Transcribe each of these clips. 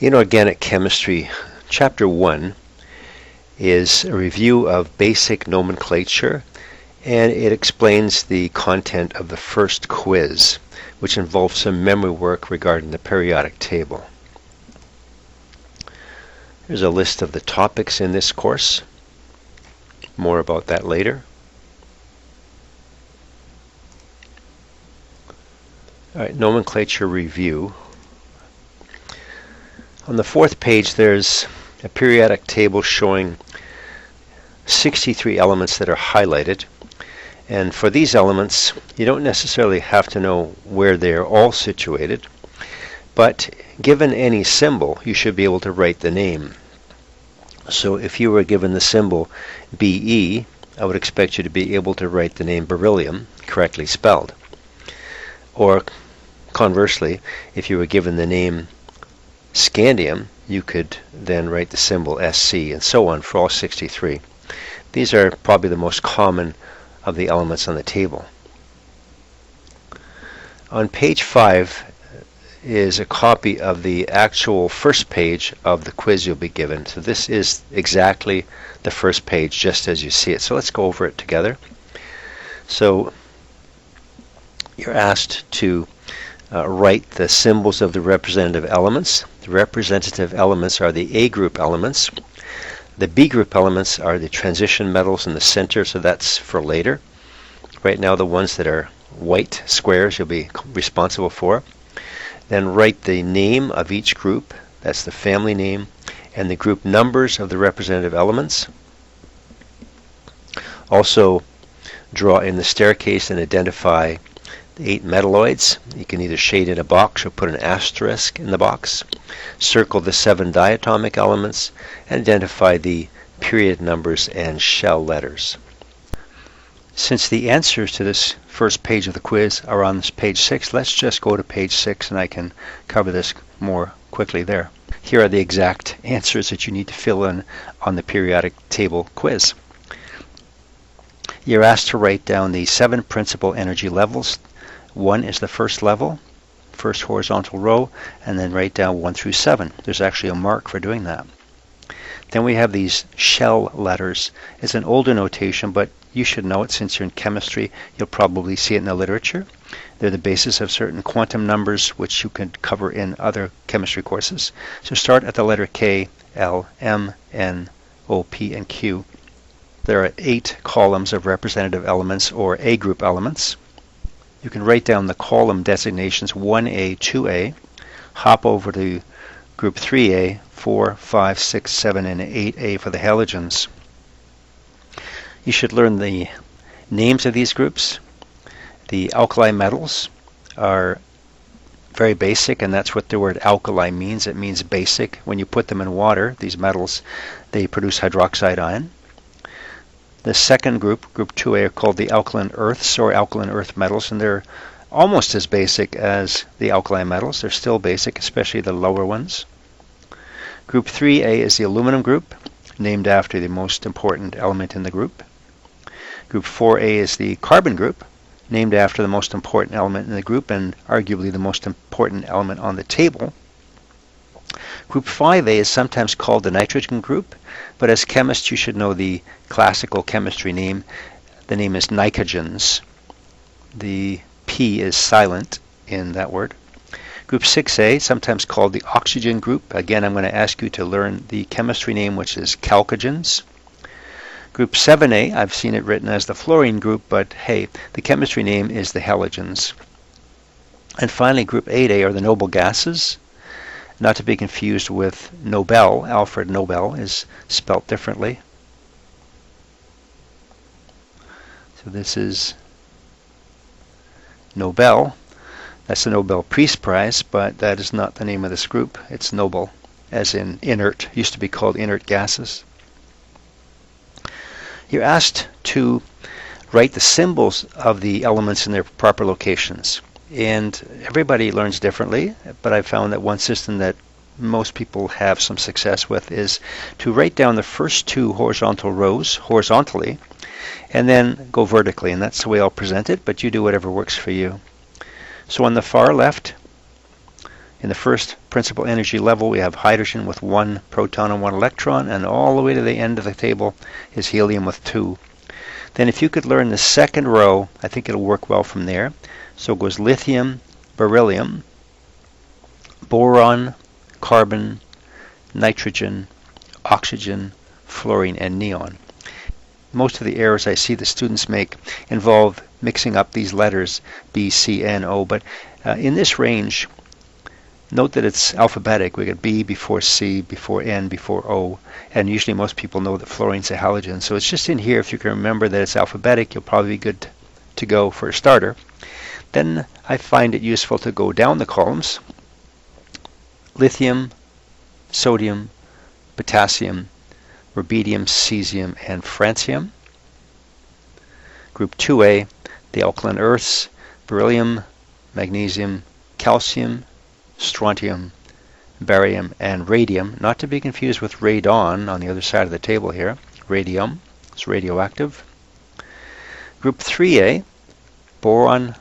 Inorganic Chemistry, Chapter 1, is a review of basic nomenclature, and it explains the content of the first quiz, which involves some memory work regarding the periodic table. Here's a list of the topics in this course. More about that later. All right, nomenclature review. On the fourth page, there's a periodic table showing 63 elements that are highlighted. And for these elements, you don't necessarily have to know where they're all situated, but given any symbol, you should be able to write the name. So if you were given the symbol Be, I would expect you to be able to write the name beryllium correctly spelled. Or conversely, if you were given the name scandium, you could then write the symbol Sc, and so on for all 63. These are probably the most common of the elements on the table. On page 5 is a copy of the actual first page of the quiz you'll be given. So this is exactly the first page, just as you see it. So let's go over it together. So you're asked to write the symbols of the representative elements. The representative elements are the A group elements. The B group elements are the transition metals in the center, so that's for later. Right now, the ones that are white squares you'll be responsible for. Then write the name of each group, that's the family name, and the group numbers of the representative elements. Also draw in the staircase and identify 8 metalloids. You can either shade in a box or put an asterisk in the box. Circle the 7 diatomic elements and identify the period numbers and shell letters. Since the answers to this first page of the quiz are on this page 6, let's just go to page 6 and I can cover this more quickly there. Here are the exact answers that you need to fill in on the periodic table quiz. You're asked to write down the 7 principal energy levels. 1 is the first level, first horizontal row, and then write down 1 through 7. There's actually a mark for doing that. Then we have these shell letters. It's an older notation, but you should know it since you're in chemistry. You'll probably see it in the literature. They're the basis of certain quantum numbers, which you can cover in other chemistry courses. So start at the letter K, L, M, N, O, P, and Q. There are 8 columns of representative elements, or A group elements. You can write down the column designations 1A, 2A, hop over to group 3A, 4, 5, 6, 7, and 8A for the halogens. You should learn the names of these groups. The alkali metals are very basic, and that's what the word alkali means. It means basic. When you put them in water, these metals, they produce hydroxide ion. The second group, group 2A, are called the alkaline earths or alkaline earth metals, and they're almost as basic as the alkali metals. They're still basic, especially the lower ones. Group 3A is the aluminum group, named after the most important element in the group. Group 4A is the carbon group, named after the most important element in the group and arguably the most important element on the table. Group 5A is sometimes called the nitrogen group, but as chemists you should know the classical chemistry name. The name is nicogens. The P is silent in that word. Group 6A, sometimes called the oxygen group. Again, I'm going to ask you to learn the chemistry name, which is chalcogens. Group 7A, I've seen it written as the fluorine group, but hey, the chemistry name is the halogens. And finally, Group 8A are the noble gases. Not to be confused with Nobel. Alfred Nobel is spelt differently. So this is Nobel. That's the Nobel Peace Prize, but that is not the name of this group. It's noble, as in inert. It used to be called inert gases. You're asked to write the symbols of the elements in their proper locations. And everybody learns differently, but I found that one system that most people have some success with is to write down the first 2 horizontal rows horizontally and then go vertically, and that's the way I'll present it, but you do whatever works for you. So on the far left In the first principal energy level, we have hydrogen with 1 proton and 1 electron, and all the way to the end of the table is helium with 2. Then if you could learn the second row, I think it'll work well from there. So it goes lithium, beryllium, boron, carbon, nitrogen, oxygen, fluorine, and neon. Most of the errors I see the students make involve mixing up these letters B, C, N, O, but in this range, note that it's alphabetic. We get B before C, before N, before O, and usually most people know that fluorine's a halogen. So it's just in here. If you can remember that it's alphabetic, you'll probably be good to go for a starter. Then I find it useful to go down the columns. Lithium, sodium, potassium, rubidium, cesium, and francium. Group 2A, the alkaline earths, beryllium, magnesium, calcium, strontium, barium, and radium, not to be confused with radon on the other side of the table here. Radium is radioactive. Group 3A, boron,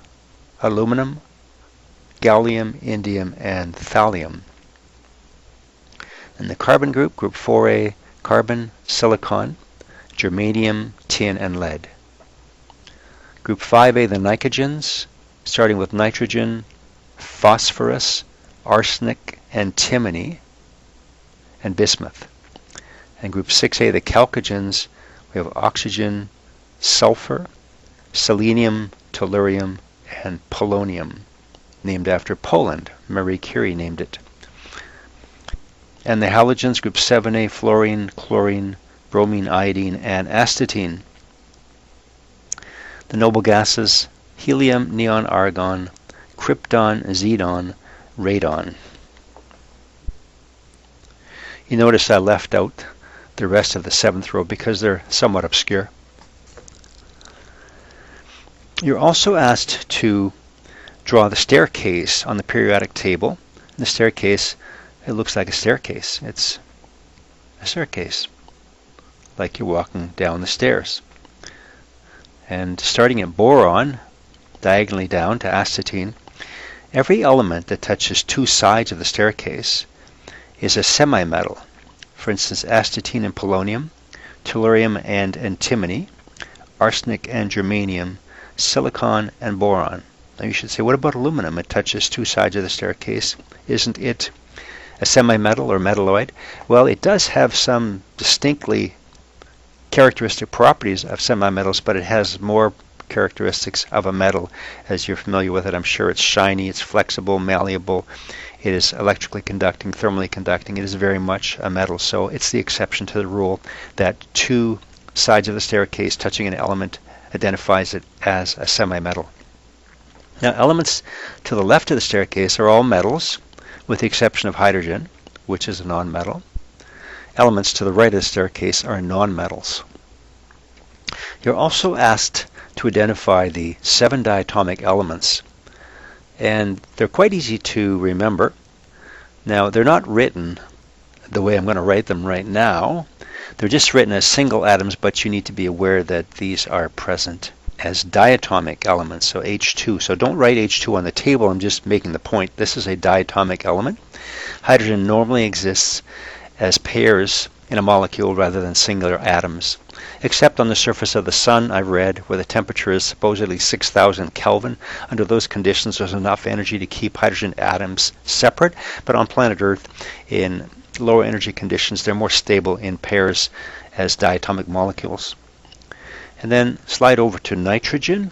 aluminum, gallium, indium, and thallium. And the carbon group, group 4A, carbon, silicon, germanium, tin, and lead. Group 5A, the nitrogens, starting with nitrogen, phosphorus, arsenic, antimony, and bismuth. And group 6A, the chalcogens, we have oxygen, sulfur, selenium, tellurium, and polonium, named after Poland. Marie Curie named it. And the halogens, group 7A, fluorine, chlorine, bromine, iodine, and astatine. The noble gases, helium, neon, argon, krypton, xenon, radon. You notice I left out the rest of the 7th row because they're somewhat obscure. You're also asked to draw the staircase on the periodic table. The staircase, it looks like a staircase. It's a staircase, like you're walking down the stairs. And starting at boron, diagonally down to astatine, every element that touches 2 sides of the staircase is a semi-metal. For instance, astatine and polonium, tellurium and antimony, arsenic and germanium, silicon and boron. Now you should say, what about aluminum? It touches 2 sides of the staircase. Isn't it a semi-metal or metalloid? Well, it does have some distinctly characteristic properties of semi-metals, but it has more characteristics of a metal. As you're familiar with it, I'm sure it's shiny, it's flexible, malleable, it is electrically conducting, thermally conducting. It is very much a metal, so it's the exception to the rule that 2 sides of the staircase touching an element identifies it as a semi-metal. Now, elements to the left of the staircase are all metals, with the exception of hydrogen, which is a non-metal. Elements to the right of the staircase are non-metals. You're also asked to identify the 7 diatomic elements, and they're quite easy to remember. Now, they're not written the way I'm going to write them right now. They're just written as single atoms, but you need to be aware that these are present as diatomic elements, so H2. So don't write H2 on the table, I'm just making the point. This is a diatomic element. Hydrogen normally exists as pairs in a molecule rather than singular atoms, except on the surface of the sun, I've read, where the temperature is supposedly 6,000 Kelvin. Under those conditions, there's enough energy to keep hydrogen atoms separate, but on planet Earth, in lower energy conditions, they're more stable in pairs as diatomic molecules. And then slide over to nitrogen,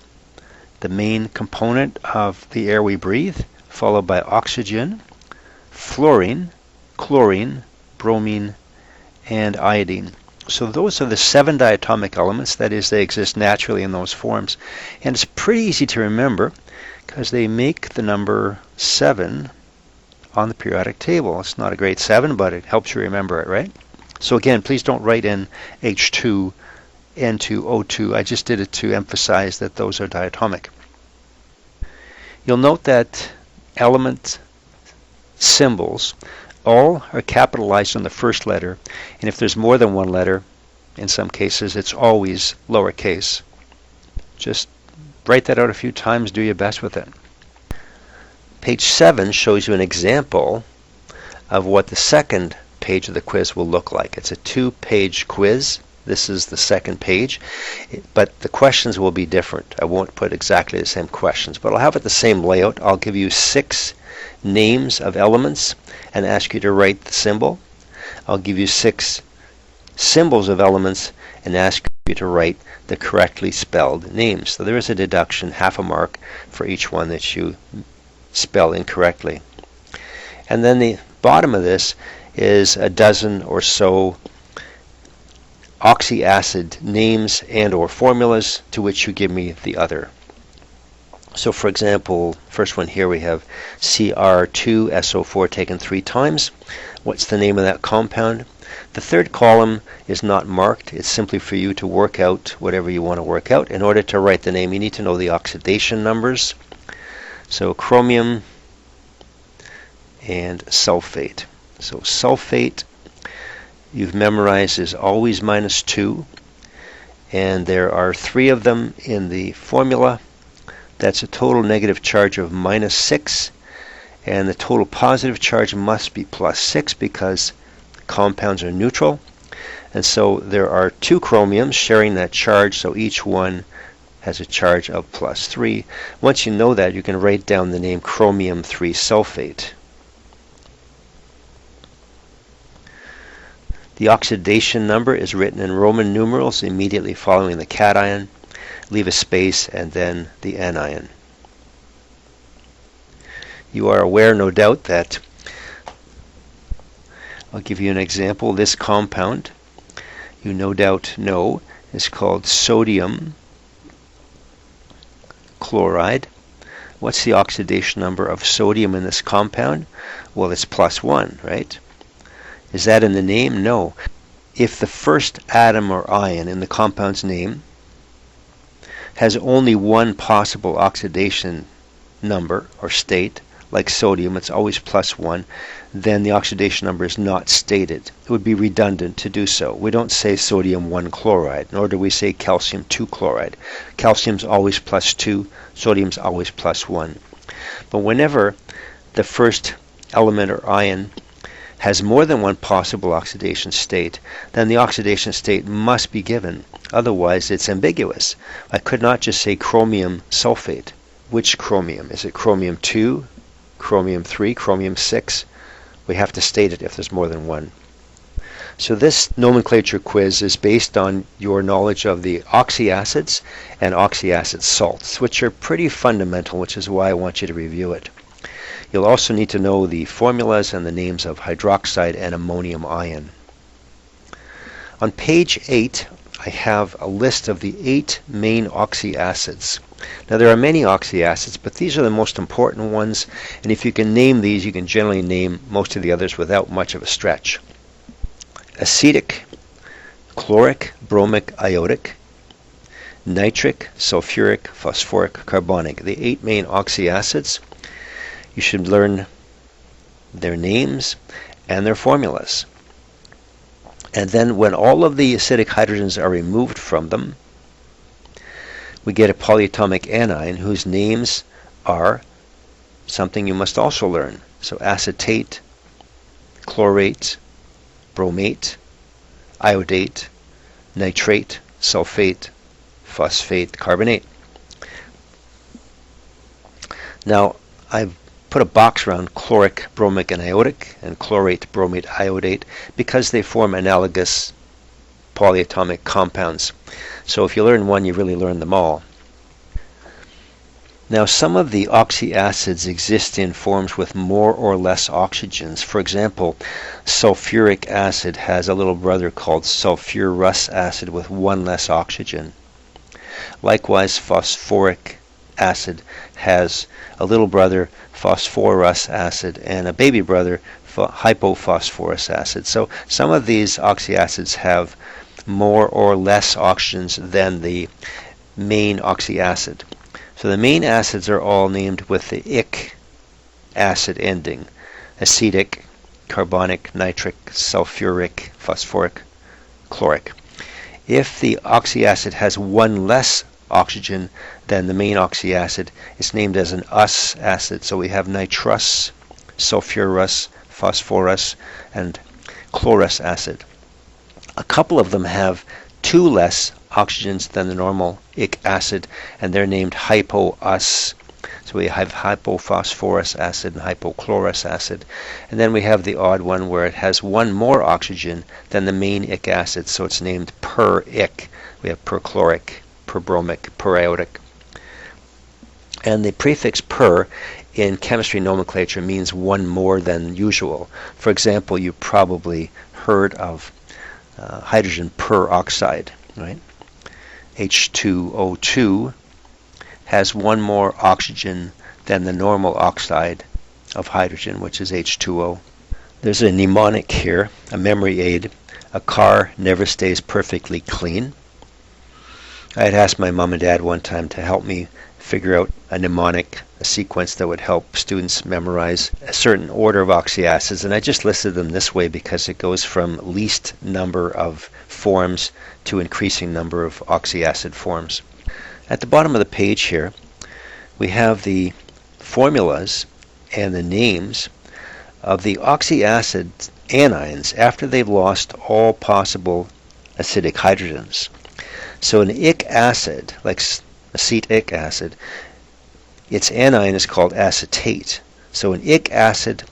the main component of the air we breathe, followed by oxygen, fluorine, chlorine, bromine, and iodine. So those are the 7 diatomic elements. That is, they exist naturally in those forms. And it's pretty easy to remember because they make the number 7 on the periodic table. It's not a great 7, but it helps you remember it, right? So again, please don't write in H2, N2, O2. I just did it to emphasize that those are diatomic. You'll note that element symbols all are capitalized on the first letter, and if there's more than one letter, in some cases, it's always lowercase. Just write that out a few times, do your best with it. Page 7 shows you an example of what the second page of the quiz will look like. It's a 2-page quiz. This is the second page, but the questions will be different. I won't put exactly the same questions, but I'll have it the same layout. I'll give you 6 names of elements and ask you to write the symbol. I'll give you 6 symbols of elements and ask you to write the correctly spelled names. So there is a deduction, half a mark, for each one that you spell incorrectly. And then the bottom of this is a dozen or so oxyacid names and or formulas to which you give me the other. So for example, first one here we have Cr2SO4 taken 3 times. What's the name of that compound? The third column is not marked. It's simply for you to work out whatever you want to work out. In order to write the name, you need to know the oxidation numbers. So chromium and sulfate. So sulfate, you've memorized, is always -2, and there are 3 of them in the formula. That's a total negative charge of -6, and the total positive charge must be +6 because compounds are neutral. And so there are 2 chromiums sharing that charge, so each one has a charge of +3. Once you know that, you can write down the name chromium 3 sulfate. The oxidation number is written in Roman numerals immediately following the cation. Leave a space and then the anion. You are aware, no doubt, that I'll give you an example. This compound, you no doubt know, is called sodium chloride. What's the oxidation number of sodium in this compound? Well, it's +1, right? Is that in the name? No. If the first atom or ion in the compound's name has only one possible oxidation number or state, like sodium, it's always +1, then the oxidation number is not stated. It would be redundant to do so. We don't say sodium 1 chloride, nor do we say calcium 2 chloride. Calcium's always +2, sodium's always +1. But whenever the first element or ion has more than one possible oxidation state, then the oxidation state must be given. Otherwise, it's ambiguous. I could not just say chromium sulfate. Which chromium? Is it chromium 2, chromium 3, chromium 6? We have to state it if there's more than one. So this nomenclature quiz is based on your knowledge of the oxyacids and oxyacid salts, which are pretty fundamental, which is why I want you to review it. You'll also need to know the formulas and the names of hydroxide and ammonium ion. On page 8, I have a list of the 8 main oxyacids. Now there are many oxyacids, but these are the most important ones, and if you can name these, you can generally name most of the others without much of a stretch. Acetic, chloric, bromic, iodic, nitric, sulfuric, phosphoric, carbonic. The 8 main oxyacids. You should learn their names and their formulas. And then when all of the acidic hydrogens are removed from them, we get a polyatomic anion whose names are something you must also learn. So acetate, chlorate, bromate, iodate, nitrate, sulfate, phosphate, carbonate. Now, I've put a box around chloric, bromic, and iodic, and chlorate, bromate, iodate, because they form analogous polyatomic compounds. So if you learn one, you really learn them all. Now, some of the oxyacids exist in forms with more or less oxygens. For example, sulfuric acid has a little brother called sulfurous acid with 1 less oxygen. Likewise, phosphoric acid has a little brother, phosphorus acid, and a baby brother, hypophosphorus acid. So some of these oxyacids have more or less oxygens than the main oxyacid. So the main acids are all named with the ic acid ending: acetic, carbonic, nitric, sulfuric, phosphoric, chloric. If the oxyacid has 1 less oxygen than the main oxyacid. It's named as an us acid. So we have nitrous, sulfurous, phosphorus, and chlorous acid. A couple of them have 2 less oxygens than the normal ic acid, and they're named hypo-us. So we have hypophosphorus acid and hypochlorous acid. And then we have the odd one where it has 1 more oxygen than the main ic acid, so it's named per-ic. We have perchloric, perbromic, periodic. And the prefix per in chemistry nomenclature means 1 more than usual. For example, you probably heard of hydrogen peroxide, right? H2O2 has 1 more oxygen than the normal oxide of hydrogen, which is H2O. There's a mnemonic here, a memory aid. A car never stays perfectly clean. I had asked my mom and dad one time to help me figure out a mnemonic, a sequence that would help students memorize a certain order of oxyacids, and I just listed them this way because it goes from least number of forms to increasing number of oxyacid forms. At the bottom of the page here, we have the formulas and the names of the oxyacid anions after they've lost all possible acidic hydrogens. So an ic acid, like acetic acid, its anion is called acetate. So an ic acid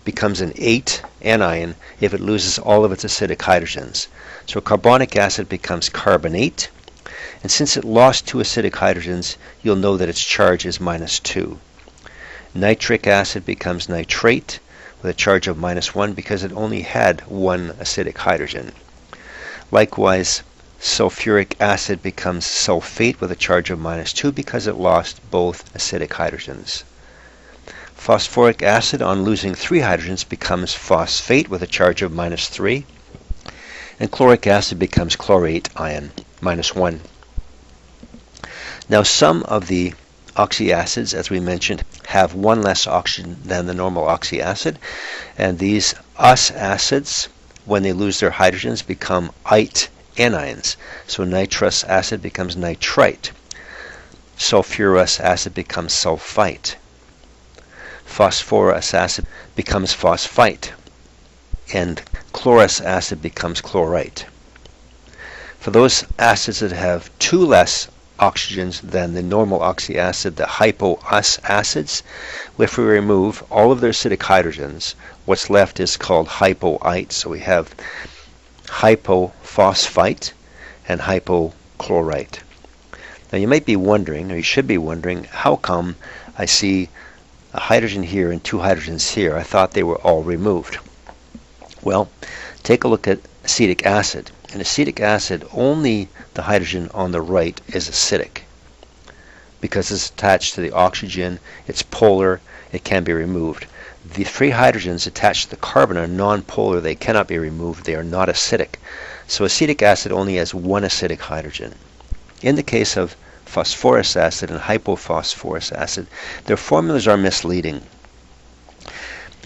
becomes an ate anion if it loses all of its acidic hydrogens. So carbonic acid becomes carbonate, and since it lost 2 acidic hydrogens, you'll know that its charge is -2. Nitric acid becomes nitrate with a charge of -1 because it only had 1 acidic hydrogen. Likewise, sulfuric acid becomes sulfate with a charge of -2 because it lost both acidic hydrogens. Phosphoric acid, on losing 3 hydrogens, becomes phosphate with a charge of -3. And chloric acid becomes chlorate ion, -1. Now some of the oxyacids, as we mentioned, have 1 less oxygen than the normal oxyacid, and these us acids, when they lose their hydrogens, become ite anions. So nitrous acid becomes nitrite. Sulfurous acid becomes sulfite. Phosphorus acid becomes phosphite. And chlorous acid becomes chlorite. For those acids that have 2 less oxygens than the normal oxyacid, the hypo-us acids, if we remove all of their acidic hydrogens, what's left is called hypoite. So we have hypophosphite and hypochlorite. Now you might be wondering, or you should be wondering, how come I see a hydrogen here and 2 hydrogens here? I thought they were all removed. Well, take a look at acetic acid. In acetic acid, only the hydrogen on the right is acidic. Because it's attached to the oxygen, it's polar, it can be removed. The 3 hydrogens attached to the carbon are non-polar, they cannot be removed, they are not acidic. So acetic acid only has 1 acidic hydrogen. In the case of phosphorus acid and hypophosphorus acid, their formulas are misleading.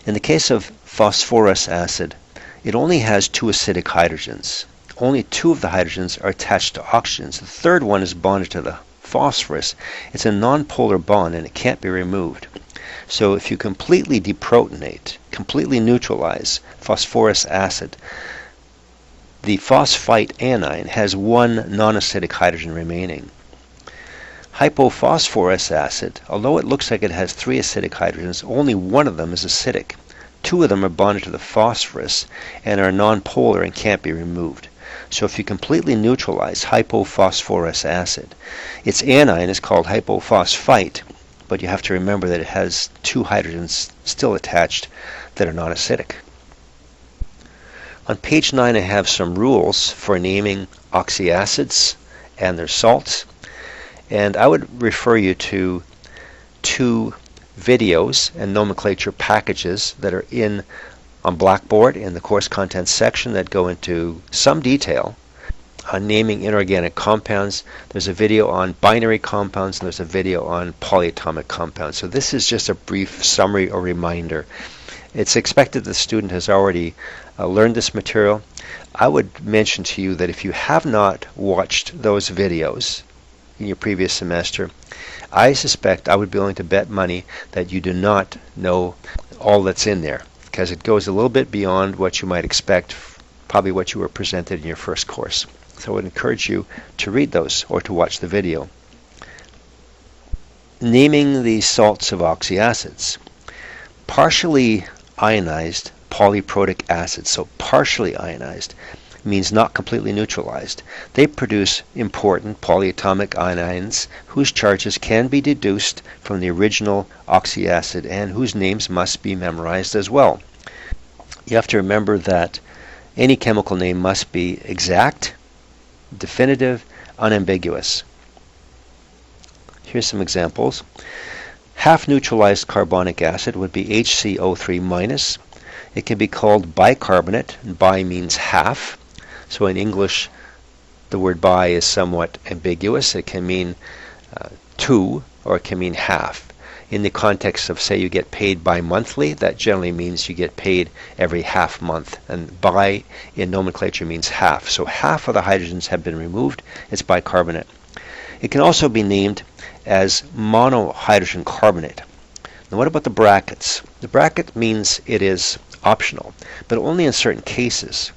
In the case of phosphorus acid, it only has 2 acidic hydrogens. Only 2 of the hydrogens are attached to oxygens. The third one is bonded to the phosphorus. It's a non-polar bond and it can't be removed. So if you completely deprotonate, completely neutralize phosphorus acid, the phosphite anion has 1 non-acidic hydrogen remaining. Hypophosphorus acid, although it looks like it has 3 acidic hydrogens, only 1 of them is acidic. 2 of them are bonded to the phosphorus and are non-polar and can't be removed. So if you completely neutralize hypophosphorus acid, its anion is called hypophosphite, but you have to remember that it has 2 hydrogens still attached that are not acidic. On page 9 I have some rules for naming oxyacids and their salts, and I would refer you to 2 videos and nomenclature packages that are on Blackboard in the course contents section that go into some detail on naming inorganic compounds. There's a video on binary compounds and there's a video on polyatomic compounds. So this is just a brief summary or reminder. It's expected the student has already learned this material. I would mention to you that if you have not watched those videos, in your previous semester, I suspect I would be willing to bet money that you do not know all that's in there, because it goes a little bit beyond what you might expect, probably what you were presented in your first course. So I would encourage you to read those or to watch the video. Naming the salts of oxyacids. Partially ionized polyprotic acid, so partially ionized, means not completely neutralized. They produce important polyatomic anions whose charges can be deduced from the original oxyacid and whose names must be memorized as well. You have to remember that any chemical name must be exact, definitive, unambiguous. Here's some examples. Half neutralized carbonic acid would be HCO3-. It can be called bicarbonate, and bi means half. So in English, the word bi is somewhat ambiguous. It can mean two, or it can mean half. In the context of, say, you get paid bi-monthly, that generally means you get paid every half month. And bi in nomenclature means half. So half of the hydrogens have been removed. It's bicarbonate. It can also be named as monohydrogen carbonate. Now what about the brackets? The bracket means it is optional, but only in certain cases.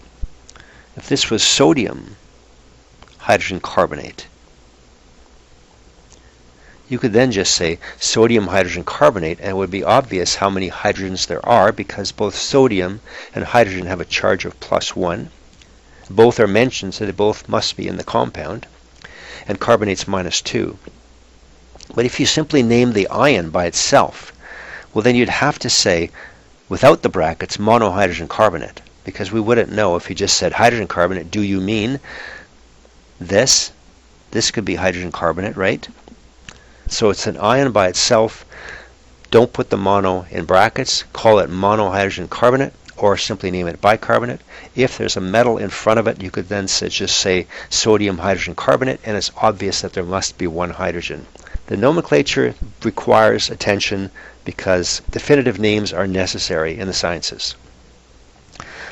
If this was sodium hydrogen carbonate, you could then just say sodium hydrogen carbonate, and it would be obvious how many hydrogens there are, because both sodium and hydrogen have a charge of +1. Both are mentioned, so they both must be in the compound, and carbonate's -2. But if you simply name the ion by itself, well, then you'd have to say, without the brackets, monohydrogen carbonate, because we wouldn't know if you just said hydrogen carbonate. Do you mean this? This could be hydrogen carbonate, right? So it's an ion by itself. Don't put the mono in brackets. Call it monohydrogen carbonate, or simply name it bicarbonate. If there's a metal in front of it, you could then just say sodium hydrogen carbonate, and it's obvious that there must be one hydrogen. The nomenclature requires attention because definitive names are necessary in the sciences.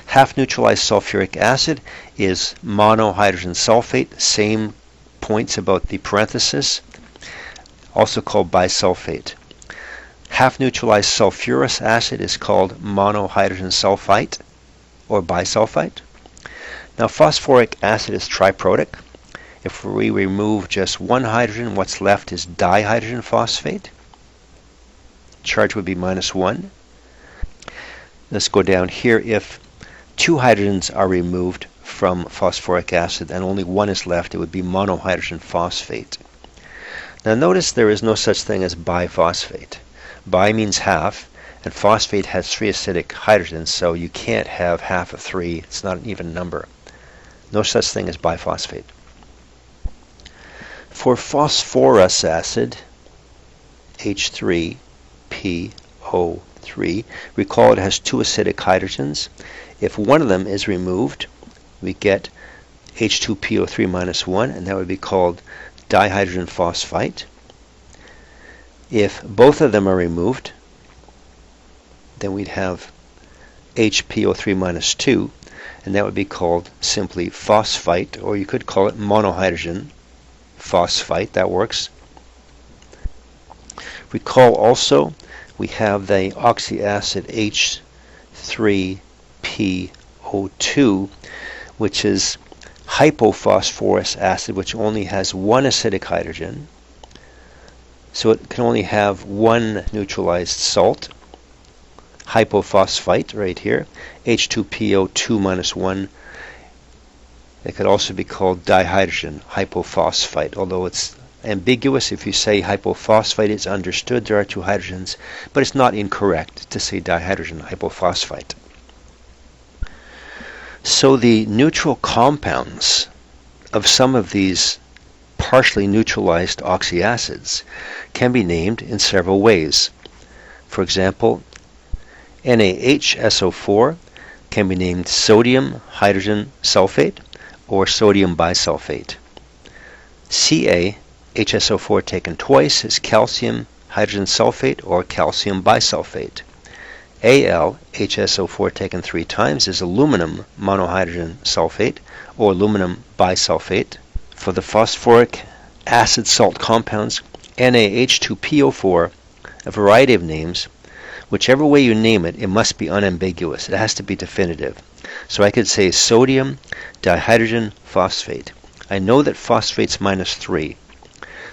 Half neutralized sulfuric acid is monohydrogen sulfate, same points about the parenthesis, also called bisulfate. Half neutralized sulfurous acid is called monohydrogen sulfite or bisulfite. Now phosphoric acid is triprotic. If we remove just one hydrogen, what's left is dihydrogen phosphate. Charge would be -1. Let's go down here. If two hydrogens are removed from phosphoric acid and only one is left, it would be monohydrogen phosphate. Now notice there is no such thing as biphosphate. Bi means half, and phosphate has 3 acidic hydrogens, so you can't have half of 3. It's not an even number. No such thing as biphosphate. For phosphorus acid, H3PO3, recall it has 2 acidic hydrogens. If one of them is removed, we get H2PO3-1, and that would be called dihydrogen phosphite. If both of them are removed, then we'd have HPO3-2, and that would be called simply phosphite, or you could call it monohydrogen phosphite. That works. Recall also we have the oxyacid H3PO2, which is hypophosphorus acid, which only has 1 acidic hydrogen. So it can only have 1 neutralized salt. Hypophosphite right here, H2PO2-1. It could also be called dihydrogen hypophosphite, although it's ambiguous. If you say hypophosphite, it's understood there are 2 hydrogens, but it's not incorrect to say dihydrogen hypophosphite. So the neutral compounds of some of these partially neutralized oxyacids can be named in several ways. For example, NaHSO4 can be named sodium hydrogen sulfate or sodium bisulfate. CaHSO4 taken twice is calcium hydrogen sulfate or calcium bisulfate. AlHSO4 taken 3 times is aluminum monohydrogen sulfate or aluminum bisulfate. For the phosphoric acid-salt compounds, NaH2PO4, a variety of names. Whichever way you name it, it must be unambiguous. It has to be definitive. So I could say sodium dihydrogen phosphate. I know that phosphate's -3.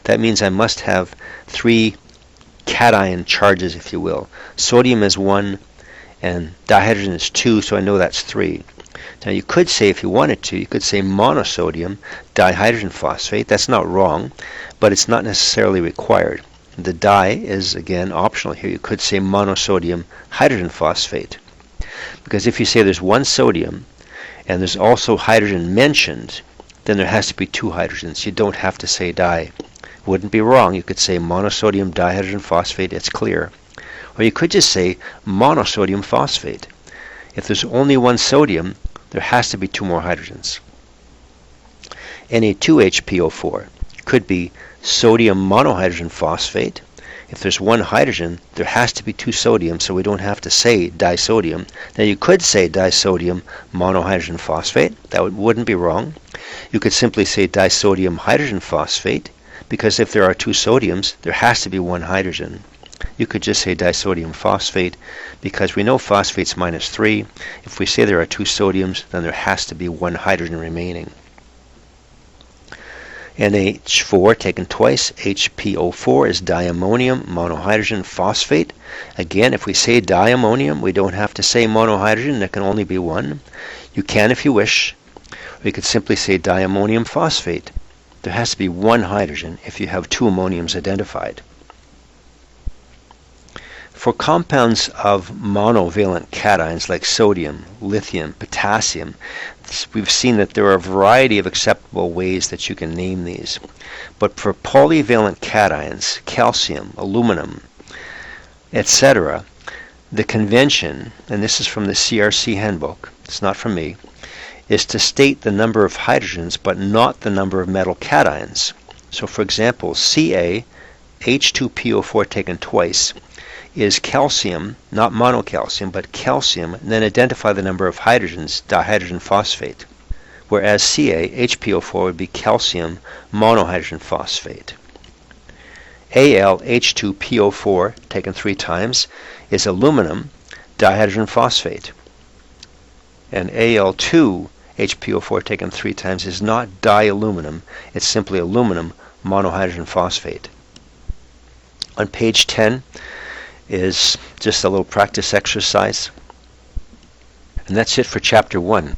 That means I must have 3 cation charges, if you will. Sodium is 1 and dihydrogen is 2, so I know that's 3. Now you could say, if you wanted to, you could say monosodium dihydrogen phosphate. That's not wrong, but it's not necessarily required. The di is, again, optional here. You could say monosodium hydrogen phosphate. Because if you say there's 1 sodium and there's also hydrogen mentioned, then there has to be 2 hydrogens. You don't have to say di. Wouldn't be wrong. You could say monosodium dihydrogen phosphate. It's clear. Or you could just say monosodium phosphate. If there's only 1 sodium, there has to be 2 more hydrogens. Na2HPO4 could be sodium monohydrogen phosphate. If there's 1 hydrogen, there has to be 2 sodiums, so we don't have to say disodium. Now you could say disodium monohydrogen phosphate. That wouldn't be wrong. You could simply say disodium hydrogen phosphate, because if there are 2 sodiums, there has to be 1 hydrogen. You could just say disodium phosphate, because we know phosphate's -3. If we say there are 2 sodiums, then there has to be 1 hydrogen remaining. NH4 taken twice, HPO4 is diammonium monohydrogen phosphate. Again, if we say diammonium, we don't have to say monohydrogen. There can only be 1. You can if you wish. Or you could simply say diammonium phosphate. There has to be 1 hydrogen if you have 2 ammoniums identified. For compounds of monovalent cations like sodium, lithium, potassium, we've seen that there are a variety of acceptable ways that you can name these. But for polyvalent cations, calcium, aluminum, etc., the convention, and this is from the CRC handbook, it's not from me, is to state the number of hydrogens but not the number of metal cations. So for example, Ca, H2PO4 taken twice, is calcium, not monocalcium, but calcium, and then identify the number of hydrogens, dihydrogen phosphate. Whereas Ca, HPO4 would be calcium monohydrogen phosphate. Al, H2PO4 taken 3 times, is aluminum dihydrogen phosphate. And Al2, HPO4 taken 3 times, is not dialuminum, it's simply aluminum monohydrogen phosphate. On page 10, is just a little practice exercise. And that's it for chapter 1.